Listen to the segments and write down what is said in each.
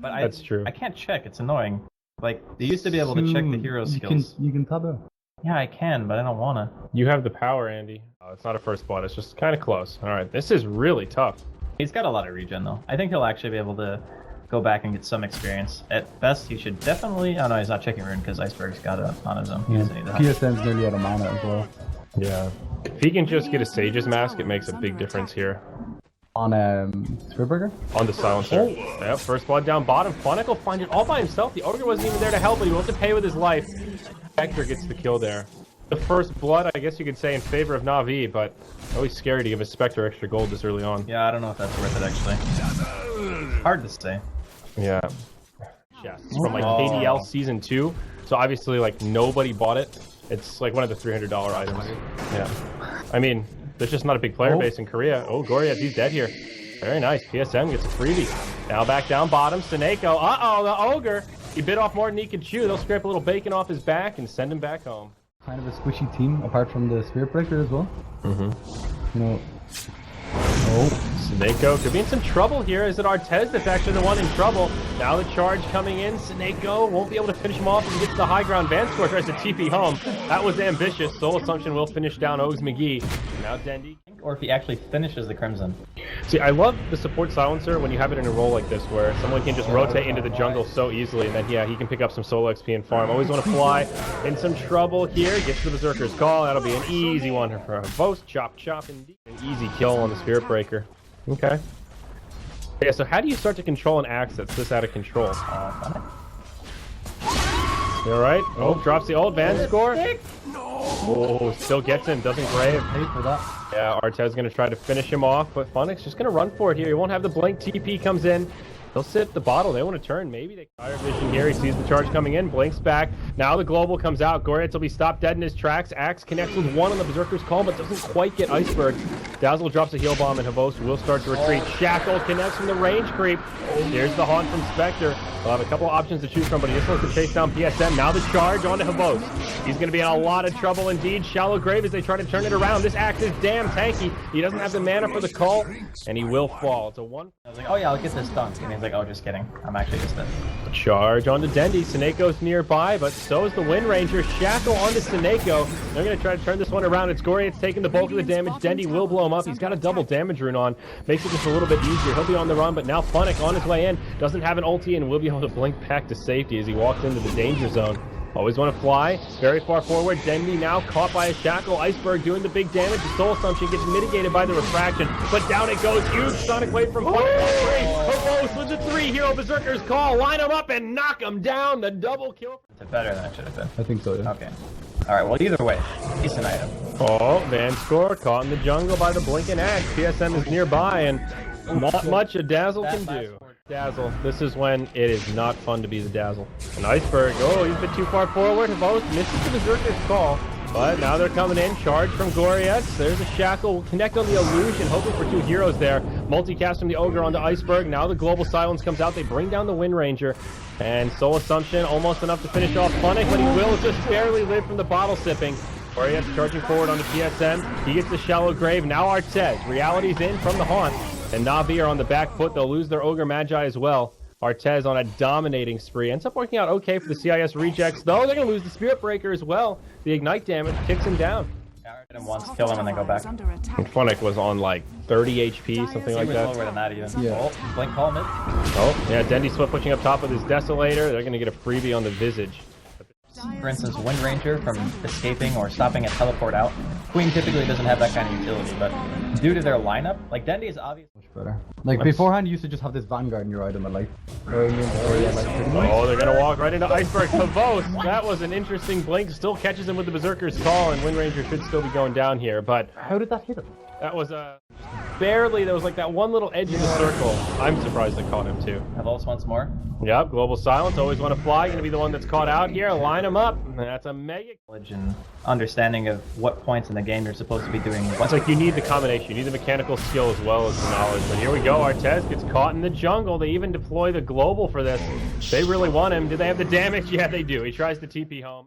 But That's true. I can't check. It's annoying. Like, they used to be able to check the hero skills. You can tab it. Yeah, I can, but I don't wanna. You have the power, Andy. Oh, it's not a first blood. It's just kind of close. All right, this is really tough. He's got a lot of regen, though. I think he'll actually be able to go back and get some experience. At best, he should definitely... Oh, no, he's not checking rune because Iceberg's got it on his own. He doesn't need that. PSM's nearly out of mana as well. Yeah. If he can just get a Sage's Mask, it makes a big difference here. On Spearbreaker? On the Silencer. Yep, first blood down bottom. Funnik will find it all by himself. The Ogre wasn't even there to help, but he wants to pay with his life. Spectre gets the kill there. The first blood, I guess you could say, in favor of Na'Vi, but always scary to give a Spectre extra gold this early on. Yeah, I don't know if that's worth it, actually. Hard to say. Yeah. Yeah, it's from like KDL Season 2, so obviously like nobody bought it. It's like one of the $300 items. Yeah. I mean, there's just not a big player base in Korea. Oh, Goriet, he's dead here. Very nice. PSM gets a freebie. Now back down bottom. SoNNeikO. Uh-oh, the Ogre. He bit off more than he could chew. They'll scrape a little bacon off his back and send him back home. Kind of a squishy team, apart from the Spearbreaker as well. Mm-hmm. You know... SoNNeikO could be in some trouble here. Is it Artez that's actually the one in trouble? Now the charge coming in. SoNNeikO won't be able to finish him off if he gets the high ground. Vanscore tries to TP home. That was ambitious. Soul Assumption will finish down Ogre Magi. Now Dendi. Or if he actually finishes the Crimson. See, I love the support Silencer when you have it in a role like this where someone can just rotate into the jungle so easily and then, yeah, he can pick up some solo XP and farm. Always want to fly. In some trouble here. Gets the Berserker's Call. That'll be an easy one for Boast. Chop, chop, indeed. An easy kill on the Spirit Breaker. Okay. Yeah, so how do you start to control an axe that's this out of control? You alright? Oh, drops the old Vanscore. Oh, still gets him, doesn't grave. Paid for that. Yeah, Artez gonna try to finish him off, but Funnik's just gonna run for it here. He won't have the blink. TP comes in. They'll sit the bottle. They want to turn. Maybe they fire vision here. He sees the charge coming in. Blinks back. Now the global comes out. Goriet will be stopped dead in his tracks. Axe connects with one on the Berserker's Call, but doesn't quite get Iceberg. Dazzle drops a heal bomb, and Havos will start to retreat. Shackle connects from the range creep. Here's the haunt from Spectre. They'll have a couple of options to choose from, but he just wants to chase down PSM. Now the charge onto Havos. He's going to be in a lot of trouble indeed. Shallow grave as they try to turn it around. This axe is damn tanky. He doesn't have the mana for the call, and he will fall. It's a one. I was like, oh yeah, I'll get this dunk. And he's like, oh, just kidding. I'm actually just dead. Charge onto Dendi. SoNNeikO's nearby, but so is the Windranger. Shackle onto SoNNeikO. They're going to try to turn this one around. It's Goriet's taking the bulk of the damage. Dendi will blow him up. He's got a double damage rune on. Makes it just a little bit easier. He'll be on the run, but now Funnik on his way in. Doesn't have an ulti and will be able to blink back to safety as he walks into the danger zone. Always want to fly. Very far forward. Dendi now caught by a shackle. Iceberg doing the big damage. The Soul Assumption gets mitigated by the refraction, but down it goes. Huge sonic wave from Funnik. Havos with the 3 hero Berserker's Call. Line him up and knock him down. The double kill. It's better than it should have been. I think so, yeah. Okay. Alright, well, either way, decent item. Oh, Vanscore caught in the jungle by the blinking axe. PSM is nearby, and not much a Dazzle can do. Dazzle, this is when it is not fun to be the Dazzle. An Iceberg, oh, he's a bit too far forward. Havos misses the Berserker's Call, but now they're coming in. Charge from Goriet. There's a shackle. We'll connect on the illusion, hoping for 2 heroes there. Multicast from the Ogre onto Iceberg. Now the global silence comes out. They bring down the Windranger. And Soul Assumption, almost enough to finish off Funnik, but he will just barely live from the bottle sipping. Goriet's charging forward onto PSM. He gets the shallow grave. Now Artez. Reality's in from the haunt. And Na'Vi are on the back foot. They'll lose their Ogre Magi as well. Artez on a dominating spree. Ends up working out okay for the CIS rejects, though they're going to lose the Spirit Breaker as well. The Ignite damage kicks him down. Hit him once, kill him, and then go back. And Funnik was on like 30 HP, something like that. Lower than that even. Yeah. Oh, blink call mid. Oh, yeah, Dendi Swift pushing up top with his Desolator. They're going to get a freebie on the Visage. For instance, Windranger from escaping or stopping a teleport out. Queen typically doesn't have that kind of utility, but due to their lineup, like Dendi is obviously Much better. Like beforehand, you used to just have this Vanguard in your item and like going in. Oh, they're going to walk right into Iceberg. Havos, that was an interesting blink. Still catches him with the Berserker's Call, and Windranger should still be going down here, but How did that hit him? that was barely, there was like that one little edge of the circle. I'm surprised they caught him too. Havos once more. Yep, Global Silence, always want to fly. Going to be the one that's caught out here. Line him up. That's a mega. And understanding of what points in the game you're supposed to be doing. It's like you need the combination. You need the mechanical skill as well as the knowledge. But here we go. Artez gets caught in the jungle. They even deploy the global for this. They really want him. Do they have the damage? Yeah, they do. He tries to TP home.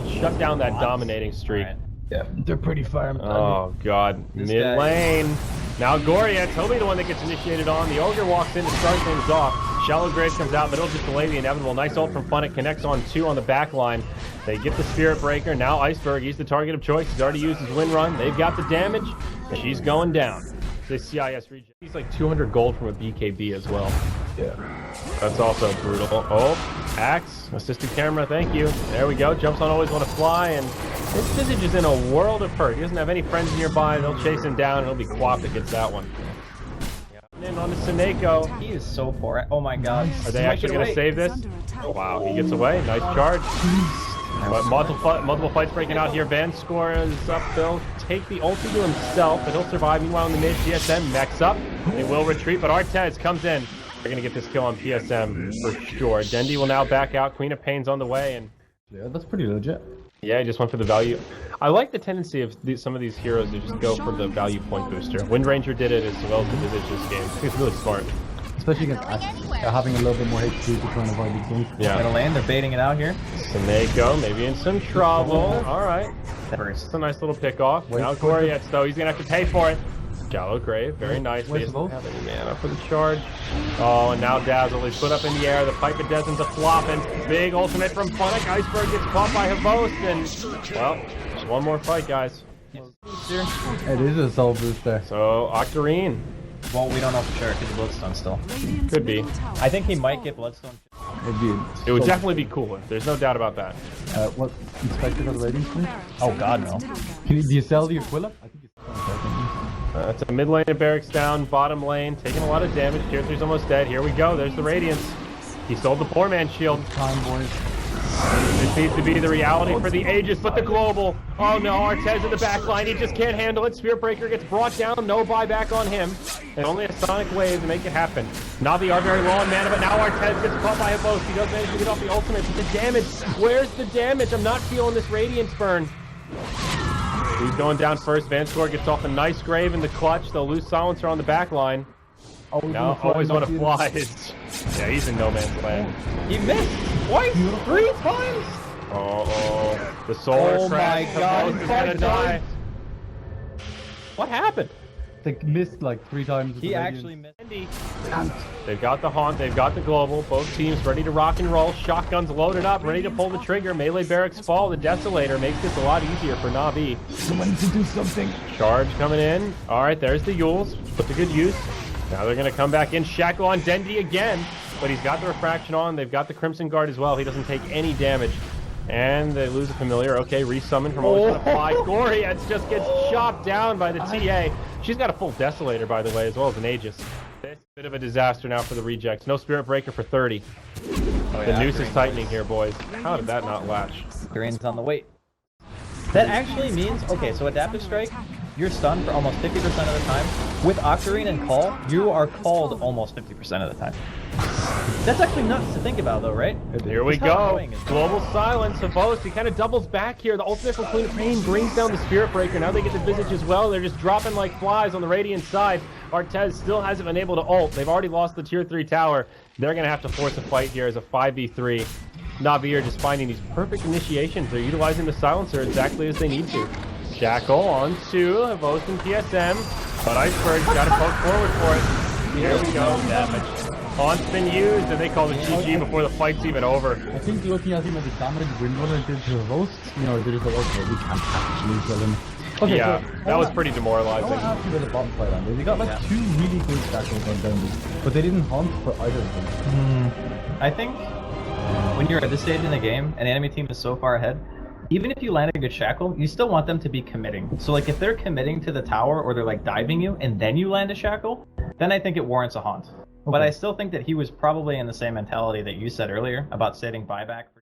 Shut down that dominating streak. Right. Yeah, they're pretty fire. Oh, God. Mid lane. Now Goriet, he'll be the one that gets initiated on. The Ogre walks in to start things off. Shallow Grave comes out, but it'll just delay the inevitable. Nice ult from Funnik, connects on 2 on the back line. They get the Spirit Breaker. Now Iceberg, he's the target of choice. He's already used his win run. They've got the damage. She's going down. This CIS region. He's like 200 gold from a BKB as well. Yeah. That's also brutal. Oh, Axe, assisted camera, thank you. There we go. Jumps on always want to fly, and this Visage is in a world of hurt. He doesn't have any friends nearby. They'll chase him down, and it'll be Quap that gets that one. And then on to SoNNeikO. He is so poor. Oh my god. Are they actually going to save this? Oh, wow, he gets away. Nice charge. But multiple fights breaking out here. Van score is up. They'll take the ulti to himself, but he'll survive. Meanwhile, in the mid, PSM mechs up. They will retreat, but Artstyle comes in. They're going to get this kill on PSM for sure. Dendi will now back out. Queen of Pain's on the way, and Yeah, that's pretty legit. yeah, he just went for the value. I like the tendency of some of these heroes to just go for the value point booster. Windranger did it as well as the Visage this game. I think it's really smart. Especially against Axe, having a little bit more HP to try and avoid these things. Yeah. Gonna land, they're baiting it out here. SoNNeikO maybe in some trouble. Alright. First. It's a nice little pick off. Now Gorietz though, he's gonna have to pay for it. Shallow Grave, very nice. But he doesn't have any mana for the charge. Oh, and now Dazzle, he's put up in the air. The Pipe of Desmond's a flopping. Big ultimate from Funnik. Iceberg gets caught by Havost, and well, just one more fight, guys. It is a soul booster. So Octarine. Well, we don't know for sure because Bloodstone still. Could be. I think he might get Bloodstone. It would definitely be cooler. There's no doubt about that. What Spectre got the ratings for? Oh god, no. Do you sell the Aquila? I think it's It's a mid lane of Barracks down, bottom lane, taking a lot of damage. Tier 3's almost dead. Here we go. There's the Radiance. He sold the poor man shield. time, boys. This needs to be the reality for the ages, but the global. Oh no, Artez in the back line. He just can't handle it. Spirit Breaker gets brought down. No buyback on him. And only a Sonic Wave to make it happen. Navi are very low on mana, but now Artez gets caught by a boast. He does manage to get off the ultimate, but the damage. Where's the damage? I'm not feeling this Radiance burn. He's going down first. Vanscore gets off a nice grave in the clutch. They'll lose Silencer on the back line. Now, always want to fly. Yeah, he's in no man's land. He missed twice, 3 times. Oh, the solar crash. My god, Is gonna die. What happened? They missed like 3 times. He actually missed. They've got the Haunt, they've got the Global. Both teams ready to rock and roll. Shotguns loaded up, ready to pull the trigger. Melee Barracks fall. The Desolator makes this a lot easier for Navi. Someone to do something. Charge coming in. All right, there's the Yules. Put to good use. Now they're going to come back in. Shackle on Dendi again. But he's got the Refraction on. They've got the Crimson Guard as well. He doesn't take any damage. And they lose a Familiar. Okay, resummon from always going to fly. Gorietz just gets chopped down by the TA. She's got a full Desolator, by the way, as well as an Aegis. This bit of a disaster now for the rejects. No Spirit Breaker for 30. The noose is tightening here, boys. How did that not latch? Green's on the wait. That actually means, okay, so Adaptive Strike, you're stunned for almost 50% of the time. With Octarine and Call, you are called almost 50% of the time. That's actually nuts to think about, though, right? Here we go. Global Silence. Havost, he kind of doubles back here. The ultimate from Queen of Pain brings down the Spirit Breaker. Now they get the Visage as well. They're just dropping like flies on the Radiant side. Artez still hasn't been able to ult. They've already lost the Tier 3 tower. They're going to have to force a fight here as a 5v3. Navi are just finding these perfect initiations. They're utilizing the Silencer exactly as they need to. Shackle on to Havost and PSM. But Iceberg's got to poke forward for it. Here we go. Damage. Haunt's been used, and they call it GG before the fight's even over. I think looking at him at the damage Windrunner did to Havost, you know, there's like, okay, we can't actually kill him. Okay, yeah, so that was pretty demoralizing. I want to ask you about the bottom side on this. They got like 2 really good shackles on Dendi, but they didn't hunt for either of them. I think when you're at this stage in the game, and the enemy team is so far ahead, even if you land a good shackle, you still want them to be committing. So like if they're committing to the tower or they're like diving you and then you land a shackle, then I think it warrants a haunt. Okay. But I still think that he was probably in the same mentality that you said earlier about saving buyback.